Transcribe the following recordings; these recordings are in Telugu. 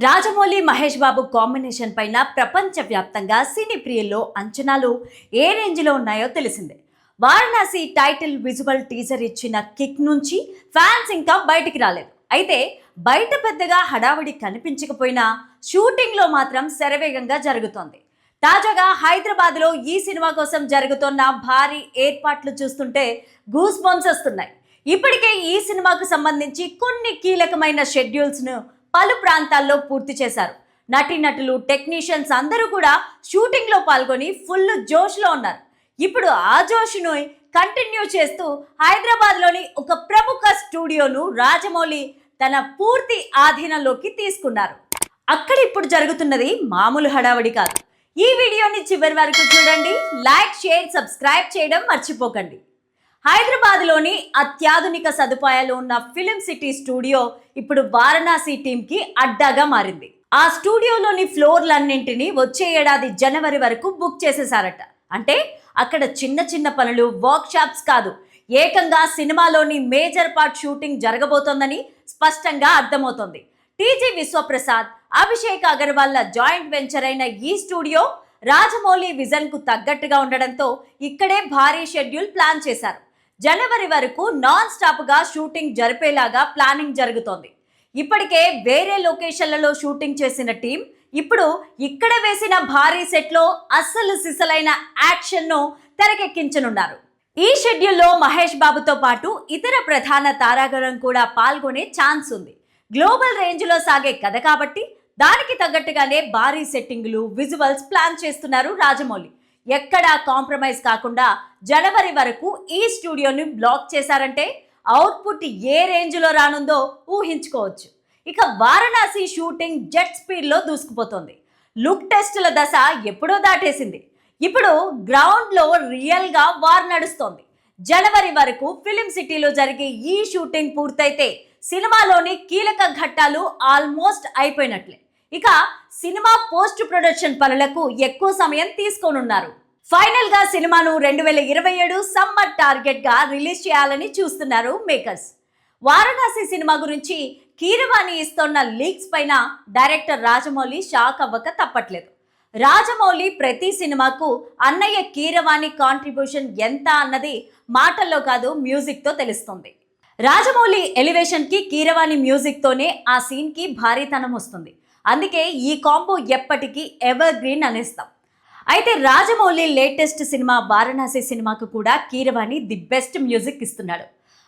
రాజమౌళి మహేష్ బాబు కాంబినేషన్ పైన ప్రపంచవ్యాప్తంగా సినీ ప్రియుల్లో అంచనాలు ఏ రేంజ్లో ఉన్నాయో తెలిసిందే. వారణాసి టైటిల్ విజువల్ టీజర్ ఇచ్చిన కిక్ నుంచి ఫ్యాన్స్ ఇంకా బయటికి రాలేదు. అయితే బయట పెద్దగా హడావిడి కనిపించకపోయినా షూటింగ్లో మాత్రం శరవేగంగా జరుగుతోంది. తాజాగా హైదరాబాద్లో ఈ సినిమా కోసం జరుగుతున్న భారీ ఏర్పాట్లు చూస్తుంటే గూస్ బంప్స్ వస్తున్నాయి. ఇప్పటికే ఈ సినిమాకు సంబంధించి కొన్ని కీలకమైన షెడ్యూల్స్ను పలు ప్రాంతాల్లో పూర్తి చేశారు. నటీనటులు, టెక్నీషియన్స్ అందరూ కూడా షూటింగ్లో పాల్గొని ఫుల్ జోష్లో ఉన్నారు. ఇప్పుడు ఆ జోష్ను కంటిన్యూ చేస్తూ హైదరాబాద్లోని ఒక ప్రముఖ స్టూడియోను రాజమౌళి తన పూర్తి ఆధీనంలోకి తీసుకున్నారు. అక్కడ ఇప్పుడు జరుగుతున్నది మామూలు హడావడి కాదు. ఈ వీడియోని చివరి వరకు చూడండి. లైక్, షేర్, సబ్స్క్రైబ్ చేయడం మర్చిపోకండి. హైదరాబాద్లోని అత్యాధునిక సదుపాయాలు ఉన్న ఫిలిం సిటీ స్టూడియో ఇప్పుడు వారణాసి టీంకి అడ్డాగా మారింది. ఆ స్టూడియోలోని ఫ్లోర్లన్నింటినీ వచ్చే ఏడాది జనవరి వరకు బుక్ చేసేశారట. అంటే అక్కడ చిన్న చిన్న పనులు, వర్క్ షాప్స్ కాదు, ఏకంగా సినిమాలోని మేజర్ పార్ట్ షూటింగ్ జరగబోతోందని స్పష్టంగా అర్థమవుతోంది. టీజీ విశ్వప్రసాద్, అభిషేక్ అగర్వాల్ల జాయింట్ వెంచర్ అయిన ఈ స్టూడియో రాజమౌళి విజన్ కు తగ్గట్టుగా ఉండడంతో ఇక్కడే భారీ షెడ్యూల్ ప్లాన్ చేశారు. జనవరి వరకు నాన్ స్టాప్ గా షూటింగ్ జరిపేలాగా ప్లానింగ్ జరుగుతోంది. ఇప్పటికే వేరే లొకేషన్లలో షూటింగ్ చేసిన టీం ఇప్పుడు ఇక్కడ వేసిన భారీ సెట్లో అస్సలు సిసలైన యాక్షన్ ను తెరకెక్కించనున్నారు. ఈ షెడ్యూల్లో మహేష్ బాబుతో పాటు ఇతర ప్రధాన తారాగణం కూడా పాల్గొనే ఛాన్స్ ఉంది. గ్లోబల్ రేంజ్ లో సాగే కథ కాబట్టి దానికి తగ్గట్టుగానే భారీ సెట్టింగ్లు, విజువల్స్ ప్లాన్ చేస్తున్నారు రాజమౌళి. ఎక్కడా కాంప్రమైజ్ కాకుండా జనవరి వరకు ఈ స్టూడియోని బ్లాక్ చేశారంటే అవుట్పుట్ ఏ రేంజ్లో రానుందో ఊహించుకోవచ్చు. ఇక వారణాసి షూటింగ్ జెట్ స్పీడ్లో దూసుకుపోతోంది. లుక్ టెస్టుల దశ ఎప్పుడో దాటేసింది. ఇప్పుడు గ్రౌండ్లో రియల్గా వార్ నడుస్తోంది. జనవరి వరకు ఫిలిం సిటీలో జరిగే ఈ షూటింగ్ పూర్తయితే సినిమాలోని కీలక ఘట్టాలు ఆల్మోస్ట్ అయిపోయినట్లే. ఇక సినిమా పోస్ట్ ప్రొడక్షన్ పనులకు ఎక్కువ సమయం తీసుకోనున్నారు. ఫైనల్ గా సినిమాను 2027 సమ్మర్ టార్గెట్ గా రిలీజ్ చేయాలని చూస్తున్నారు మేకర్స్. వారణాసి సినిమా గురించి కీరవాణి ఇస్తున్న లీక్స్ పైన డైరెక్టర్ రాజమౌళి షాక్ అవ్వక తప్పట్లేదు. రాజమౌళి ప్రతి సినిమాకు అన్నయ్య కీరవాణి కాంట్రిబ్యూషన్ ఎంత అన్నది మాటల్లో కాదు, మ్యూజిక్ తో తెలుస్తుంది. రాజమౌళి ఎలివేషన్ కి కీరవాణి మ్యూజిక్ తోనే ఆ సీన్ కి భారీతనం వస్తుంది. అందుకే ఈ కాంబో ఎప్పటికీ ఎవర్ గ్రీన్ అనేస్తాం. అయితే రాజమౌళి లేటెస్ట్ సినిమా వారణాసి సినిమాకు కూడా కీరవాణి ది బెస్ట్ మ్యూజిక్ ఇస్తున్నాడు.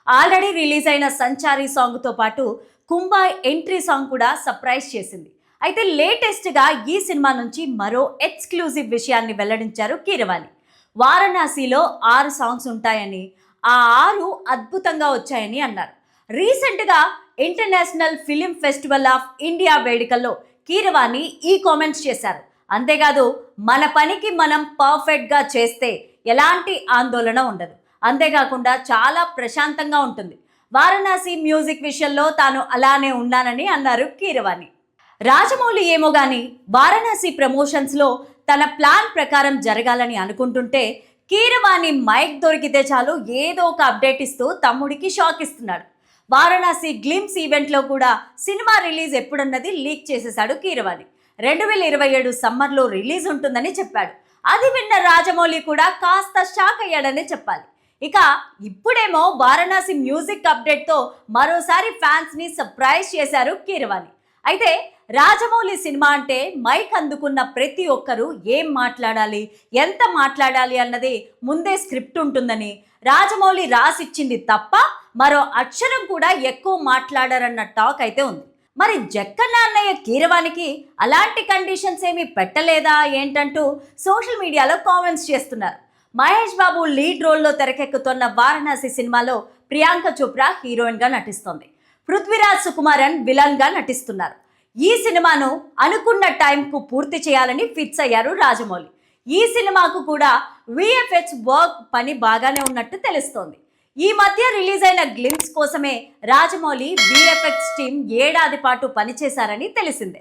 ఆల్రెడీ రిలీజ్ అయిన సంచారి సాంగ్తో పాటు కుంబాయ్ ఎంట్రీ సాంగ్ కూడా సర్ప్రైజ్ చేసింది. అయితే లేటెస్ట్గా ఈ సినిమా నుంచి మరో ఎక్స్క్లూజివ్ విషయాన్ని వెల్లడించారు కీరవాణి. వారణాసిలో 6 సాంగ్స్ ఉంటాయని, ఆ 6 అద్భుతంగా వచ్చాయని అన్నారు. రీసెంట్గా international film festival of India వేడుకల్లో కీరవాణి ఈ కామెంట్స్ చేశారు. అంతేకాదు, మన పనికి మనం పర్ఫెక్ట్గా చేస్తే ఎలాంటి ఆందోళన ఉండదు, అంతేకాకుండా చాలా ప్రశాంతంగా ఉంటుంది. వారణాసి మ్యూజిక్ విషయంలో తాను అలానే ఉన్నానని అన్నారు కీరవాణి. రాజమౌళి ఏమో గాని వారణాసి ప్రమోషన్స్లో తన ప్లాన్ ప్రకారం జరగాలని అనుకుంటుంటే కీరవాణి మైక్ దొరికితే చాలు ఏదో ఒక అప్డేట్ ఇస్తూ తమ్ముడికి షాక్ ఇస్తున్నాడు. వారణాసి గ్లిమ్స్ ఈవెంట్లో కూడా సినిమా రిలీజ్ ఎప్పుడున్నది లీక్ చేసేశాడు కీరవాణి. 2027 సమ్మర్లో రిలీజ్ ఉంటుందని చెప్పాడు. అది విన్న రాజమౌళి కూడా కాస్త షాక్ అయ్యాడనే చెప్పాలి. ఇక ఇప్పుడేమో వారణాసి మ్యూజిక్ అప్డేట్తో మరోసారి ఫ్యాన్స్ని సర్ప్రైజ్ చేశారు కీరవాణి. అయితే రాజమౌళి సినిమా అంటే మైక్ అందుకున్న ప్రతి ఒక్కరూ ఏం మాట్లాడాలి, ఎంత మాట్లాడాలి అన్నది ముందే స్క్రిప్ట్ ఉంటుందని, రాజమౌళి రాసిచ్చింది తప్ప మరో అక్షరం కూడా ఎక్కువ మాట్లాడారన్న టాక్ అయితే ఉంది. మరి జక్కన్న అన్నయ్య కీరవానికి అలాంటి కండిషన్స్ ఏమీ పెట్టలేదా ఏంటంటూ సోషల్ మీడియాలో కామెంట్స్ చేస్తున్నారు. మహేష్ బాబు లీడ్ రోల్లో తెరకెక్కుతున్న వారణాసి సినిమాలో ప్రియాంక చోప్రా హీరోయిన్గా నటిస్తోంది. పృథ్వీరాజ్ సుకుమారన్ విలన్గా నటిస్తున్నారు. ఈ సినిమాను అనుకున్న టైంకు పూర్తి చేయాలని ఫిక్స్ అయ్యారు రాజమౌళి. ఈ సినిమాకు కూడా విఎఫ్ఎక్స్ వర్క్ పని బాగానే ఉన్నట్టు తెలుస్తోంది. ఈ మధ్య రిలీజ్ అయిన గ్లిమ్స్ కోసమే రాజమౌళి విఎఫ్ఎక్స్ టీం ఏడాది పాటు పనిచేశారని తెలిసిందే.